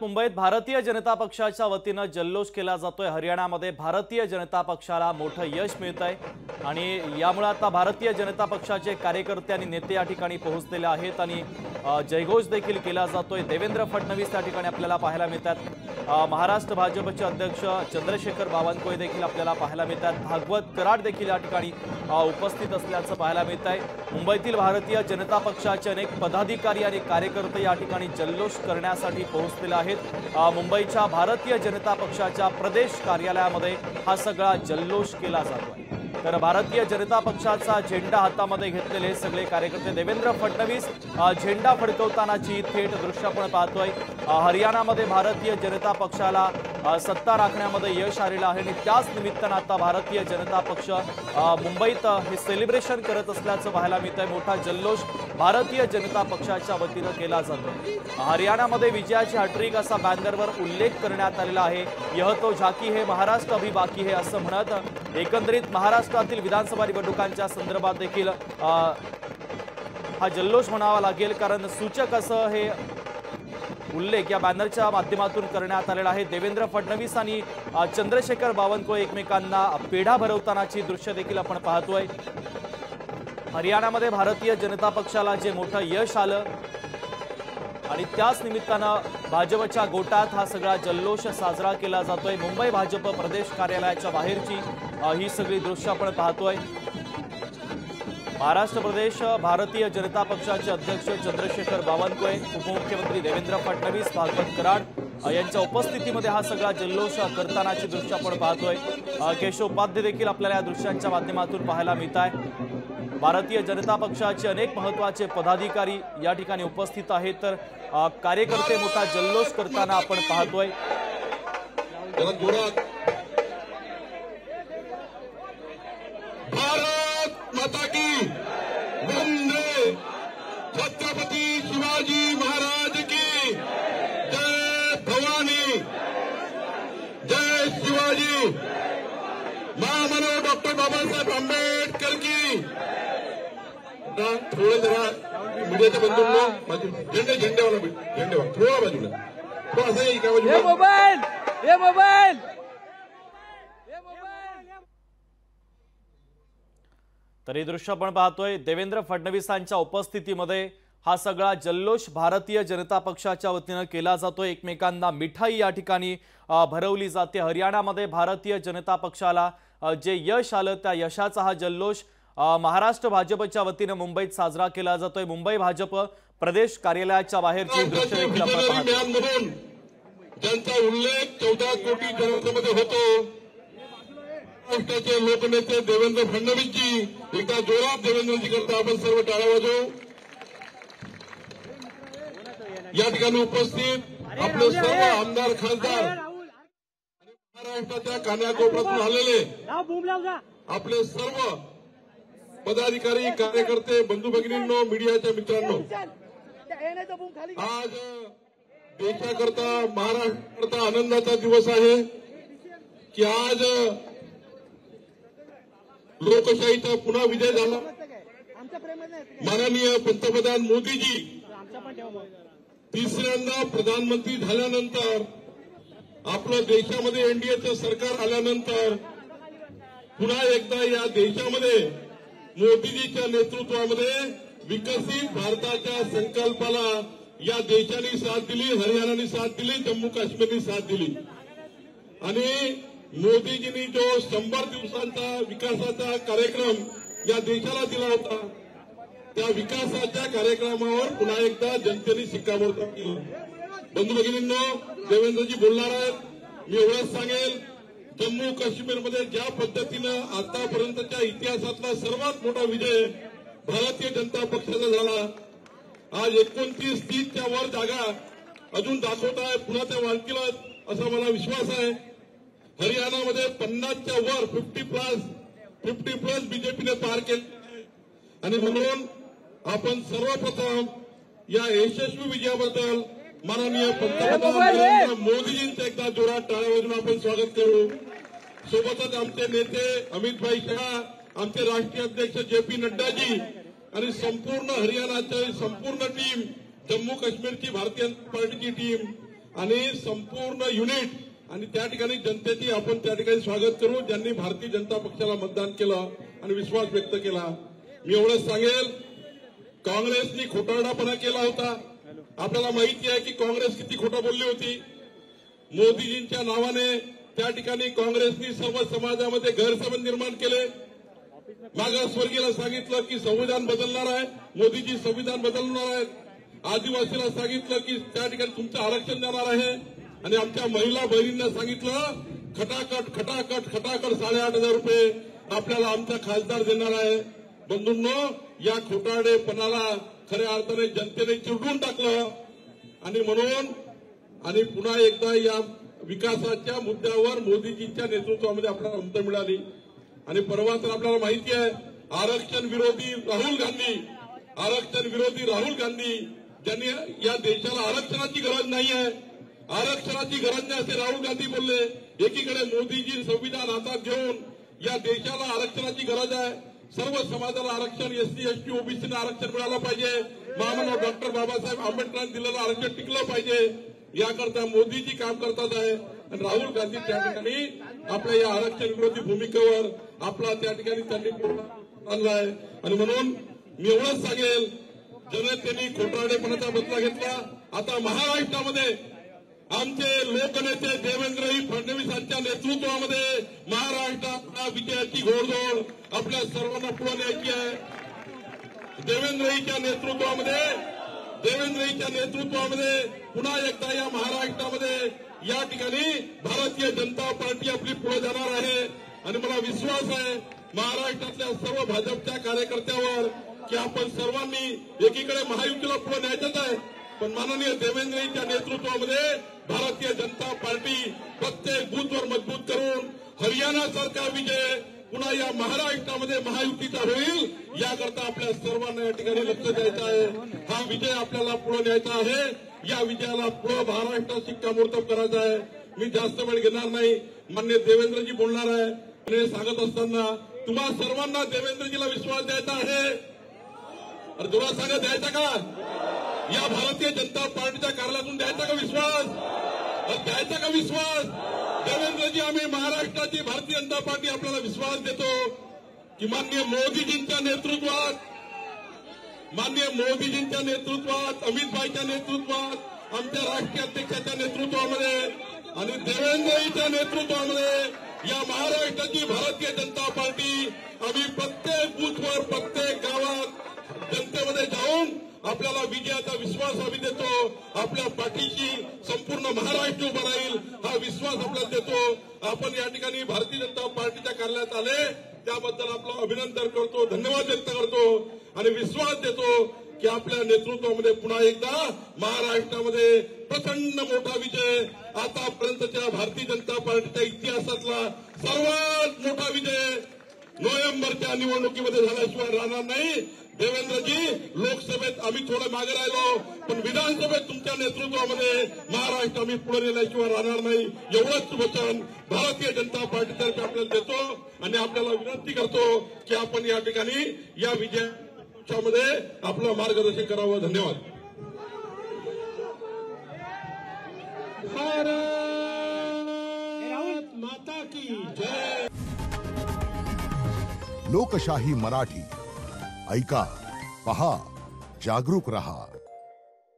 मुंबईत भारतीय जनता पक्षाच्या वतीने जल्लोष केला जातोय। हरियाणामध्ये भारतीय जनता पक्षाला मोठं यश मिळतंय आणि यामुळे आता भारतीय जनता पक्षाचे कार्यकर्ते आणि नेते या ठिकाणी पोहोचलेले आहेत आणि जयघोष देखील केला जातोय। देवेंद्र फडणवीस या ठिकाणी आपल्याला पाहायला मिळतात। महाराष्ट्र भाजपचे अध्यक्ष चंद्रशेखर बावनकुळे देखील आपल्याला पाहायला मिळतात। भागवत कराड देखील या ठिकाणी उपस्थित असल्याचं पाहायला मिळतंय। मुंबईतील भारतीय जनता पक्षाचे अनेक पदाधिकारी आणि कार्यकर्ते या ठिकाणी जल्लोष करण्यासाठी पोहोचलेले आहेत। मुंबईच्या भारतीय जनता पक्षाच्या प्रदेश कार्यालयामध्ये हा सगळा जल्लोष केला जातोय। तर भारतीय जनता पक्षाचा झेंडा हातामध्ये घेतलेले सगळे कार्यकर्ते देवेंद्र फडणवीस झेंडा फडकवतानाची थेट दृश्य आपण पाहतोय। हरियाणामध्ये भारतीय जनता पक्षाला सत्ता राखण्यामध्ये यश आलेलं आहे आणि त्याच निमित्तानं आता भारतीय जनता पक्ष मुंबईत हे सेलिब्रेशन करत असल्याचं पाहायला मिळतंय। मोठा जल्लोष भारतीय जनता पक्षाच्या वतीने केला जातोय। हरियाणामध्ये विजयाची हॅट्रिक असा बॅनरवर उल्लेख करण्यात आलेला आहे। यह तो झाकी है महाराष्ट्र अभी बाकी है असं म्हणत एकंदरीत महाराष्ट्रातील विधानसभा निवडणुकांच्या संदर्भात देखील हा जल्लोष म्हणावा लागेल, कारण सूचक असं हे उल्लेख या बॅनरच्या माध्यमातून करण्यात आलेला आहे। देवेंद्र फडणवीस आणि चंद्रशेखर बावनकुळे एकमेकांना पेढा भरवतानाची दृश्य देखील आपण पाहतोय। हरियाणामध्ये भारतीय जनता पक्षाला जे मोठं यश आलं आणि त्याच निमित्तानं भाजपच्या गोटात हा सगळा जल्लोष साजरा केला जातोय। मुंबई भाजप प्रदेश कार्यालयाच्या बाहेरची ही सगळी दृश्य आपण पाहतोय। महाराष्ट्र प्रदेश भारतीय जनता पक्षाचे अध्यक्ष चंद्रशेखर बावनकुळे, उपमुख्यमंत्री देवेंद्र फडणवीस, भागवत कराड यांच्या उपस्थितीमध्ये हा सगळा जल्लोष करतानाची दृश्य आपण पाहतोय। केशव उपाध्ये देखील आपल्याला या दृश्यांच्या माध्यमातून पाहायला मिळत आहे। भारतीय जनता पक्षाचे अनेक महत्त्वाचे पदाधिकारी या ठिकाणी उपस्थित आहेत, तर कार्यकर्ते मोठा जल्लोष करताना आपण पाहतोय। भारत माता की वंदे, छत्रपती शिवाजी महाराज की जय, भवानी जय शिवाजी, महामानव डॉक्टर बाबासाहेब आंबेडकर की। थोडं जरा मीडियाच्या बंधूंना झेंड्यावाला थोडा बाजूला तो असं एका बाजूला तर हे दृश्य आपण पाहतोय। देवेंद्र फडणवीसांच्या उपस्थितीमध्ये हा सगळा जल्लोष भारतीय जनता पक्षाच्या वतीने केला जातोय। एकमेकांना मिठाई या ठिकाणी भरवली जाते। हरियाणामध्ये भारतीय जनता पक्षाला जे यश आलं त्या यशाचा हा जल्लोष महाराष्ट्र भाजपच्या वतीने मुंबईत साजरा केला जातोय। मुंबई भाजप प्रदेश कार्यालयाच्या बाहेरची दृश्य देखील आपण पाहतोय। ज्यांचा उल्लेख 14 कोटी जनतेमध्ये होतो, महाराष्ट्राचे लोकनेते देवेंद्र फडणवीसजी, एकदा जोरात देवेंद्रजी करता आपण सर्व टाळ्या वाजवू। या ठिकाणी उपस्थित आपले सर्व आमदार खासदार महाराष्ट्राच्या कानाकोपऱ्यातून आलेले आपले सर्व पदाधिकारी, कार्यकर्ते, बंधू भगिनींनो, मीडियाच्या मित्रांनो, आज देशाकरता, महाराष्ट्राकरता आनंदाचा दिवस आहे की आज लोकशाहीचा पुन्हा विजय झाला। माननीय पंतप्रधान मोदीजी तिसऱ्यांदा प्रधानमंत्री झाल्यानंतर, आपलं देशामध्ये एनडीएचं सरकार आल्यानंतर पुन्हा एकदा या देशामध्ये मोदीजीच्या नेतृत्वामध्ये विकसित भारताच्या संकल्पाला या देशाने साथ दिली, हरियाणाने साथ दिली, जम्मू काश्मीरने साथ दिली आणि मोदीजींनी जो 100 दिवसांचा विकासाचा कार्यक्रम या देशाला दिला होता, त्या विकासाच्या कार्यक्रमावर पुन्हा एकदा जनतेने शिक्कामोर्तब केलं। बंधू भगिनींनो, देवेंद्रजी बोलणार आहेत, मी एवढंच सांगेल, जम्मू काश्मीरमध्ये ज्या पद्धतीनं आतापर्यंतच्या इतिहासातला सर्वात मोठा विजय भारतीय जनता पक्षाचा झाला, आज 29-30च्या वर जागा अजून दाखवत आहे, पुन्हा त्या वाढतील असा मला विश्वास आहे। हरियाणामध्ये 50च्या वर 50 प्लस बीजेपीने पार केले आणि म्हणून आपण सर्वप्रथम या यशस्वी विजयाबद्दल माननीय पंतप्रधान नरेंद्र मोदीजींचं एकदा जोरात टाळ्या वाजवून आपण स्वागत करू। सोबतच आमचे नेते अमित भाई शाह, आमचे राष्ट्रीय अध्यक्ष जे.पी. नड्डाजी आणि संपूर्ण हरियाणाची संपूर्ण टीम, जम्मू काश्मीरची भारतीय जनता पार्टीची टीम आणि संपूर्ण युनिट आणि त्या ठिकाणी जनतेची आपण त्या ठिकाणी स्वागत करू, ज्यांनी भारतीय जनता पक्षाला मतदान केलं आणि विश्वास व्यक्त केला. मी एवढंच सांगेल, काँग्रेसनी खोटारडापणा केला होता. आपल्याला माहिती आहे की काँग्रेस किती खोटं बोलली होती. मोदीजींच्या नावाने त्या ठिकाणी काँग्रेसनी सर्व समाजामध्ये गैरसमज निर्माण केले. मागासवर्गीयाला सांगितलं की संविधान बदलणार आहे, मोदीजी संविधान बदलणार आहेत. आदिवासीला सांगितलं की त्या ठिकाणी तुमचं आरक्षण देणार आहे आणि आमच्या महिला बहिणींना सांगितलं खटाखट खटाखट खटाखट 8,500 रुपये आपल्याला आमचा खासदार देणार आहे. बंधूंनो, या खोटारडेपणाला खऱ्या अर्थाने जनतेने चिरडून टाकलं आणि म्हणून आणि पुन्हा एकदा या विकासाच्या मुद्द्यावर मोदीजींच्या नेतृत्वामध्ये आपल्याला मतं मिळाली. आणि परवा तर आपल्याला माहिती आहे, आरक्षण विरोधी राहुल गांधी ज्यांनी या देशाला आरक्षणाची गरज नाही आहे, आरक्षणाची गरज नाही असे राहुल गांधी बोलले. एकीकडे मोदीजी संविधान हातात घेऊन या देशाला आरक्षणाची गरज आहे, सर्व समाजाला आरक्षण, एससी एसटी ओबीसीना आरक्षण मिळालं पाहिजे, महामानव डॉक्टर बाबासाहेब आंबेडकरांनी दिलेलं आरक्षण टिकलं पाहिजे, याकरता मोदीजी काम करतात आहे. आणि राहुल गांधी त्या ठिकाणी आपल्या या आरक्षण विरोधी भूमिकेवर आपला त्या ठिकाणी त्यांनी आणलाय. आणि म्हणून मी एवढंच सांगेल, जनतेने खोटारडेपणाचा बदला घेतला. आता महाराष्ट्रामध्ये आमचे लोकनेते देवेंद्र फडणवीसांच्या नेतृत्वामध्ये महाराष्ट्रात विजयाची घोडदौड आपल्या सर्वांना पुढे न्यायची आहे. देवेंद्रजीच्या नेतृत्वामध्ये पुन्हा एकदा या महाराष्ट्रामध्ये या ठिकाणी भारतीय जनता पार्टी आपली पुढे जाणार आहे. आणि मला विश्वास आहे महाराष्ट्रातल्या सर्व भाजपच्या कार्यकर्त्यावर की आपण सर्वांनी एकीकडे महायुतीला पुढे न्यायचंच आहे, पण माननीय देवेंद्रजींच्या नेतृत्वामध्ये भारतीय जनता पार्टी प्रत्येक बूथवर मजबूत करून हरियाणासारखा विजय पुन्हा या महाराष्ट्रामध्ये महायुतीचा होईल, याकरता आपल्या सर्वांना या ठिकाणी लक्ष द्यायचं आहे. हा विजय आपल्याला पुढे न्यायचा आहे. या विजयाला पुढे महाराष्ट्रात शिक्कामोर्तब करायचा आहे. मी जास्त वेळ घेणार नाही, माननीय देवेंद्रजी बोलणार आहे. आणि सांगत असताना तुम्हा सर्वांना देवेंद्रजीला विश्वास द्यायचा आहे. अरे तुला सांगा द्यायचा का? या भारतीय जनता पार्टीच्या कार्यालयातून द्यायचा का विश्वास? द्यायचा का विश्वास? देवेंद्रजी, आम्ही महाराष्ट्राची भारतीय जनता पार्टी आपल्याला विश्वास देतो की माननीय मोदीजींच्या नेतृत्वात, अमित भाईच्या नेतृत्वात, आमच्या राष्ट्रीय अध्यक्षाच्या नेतृत्वामध्ये आणि देवेंद्रजीच्या नेतृत्वामध्ये या महाराष्ट्राची भारतीय जनता पार्टी आम्ही प्रत्येक बूथवर, प्रत्येक गावात जनतेमध्ये जाऊन आपल्याला विजयाचा विश्वास आम्ही देतो. आपल्या पाठीशी संपूर्ण महाराष्ट्र उभा राहील हा विश्वास आपल्याला देतो. आपण या ठिकाणी भारतीय जनता पार्टीच्या कार्यालयात आले त्याबद्दल आपलं अभिनंदन करतो, धन्यवाद व्यक्त करतो आणि विश्वास देतो की आपल्या नेतृत्वामध्ये पुन्हा एकदा महाराष्ट्रामध्ये प्रचंड मोठा विजय, आतापर्यंतच्या भारतीय जनता पार्टीच्या इतिहासातला सर्वात मोठा विजय नोव्हेंबरच्या निवडणुकीमध्ये झाल्याशिवाय राहणार नाही. देवेंद्रजी, लोकसभेत आम्ही थोडं मागे राहिलो, पण विधानसभेत तुमच्या नेतृत्वामध्ये महाराष्ट्र आम्ही पुढे नेल्याशिवाय राहणार नाही. एवढंच वचन भारतीय जनता पार्टीतर्फे आपल्याला देतो आणि आपल्याला विनंती करतो की आपण या ठिकाणी या विजयामध्ये आपलं मार्गदर्शन करावं. धन्यवाद. भारत माता की जय. लोकशाही मराठी ऐका, पहा, जागरूक रहा.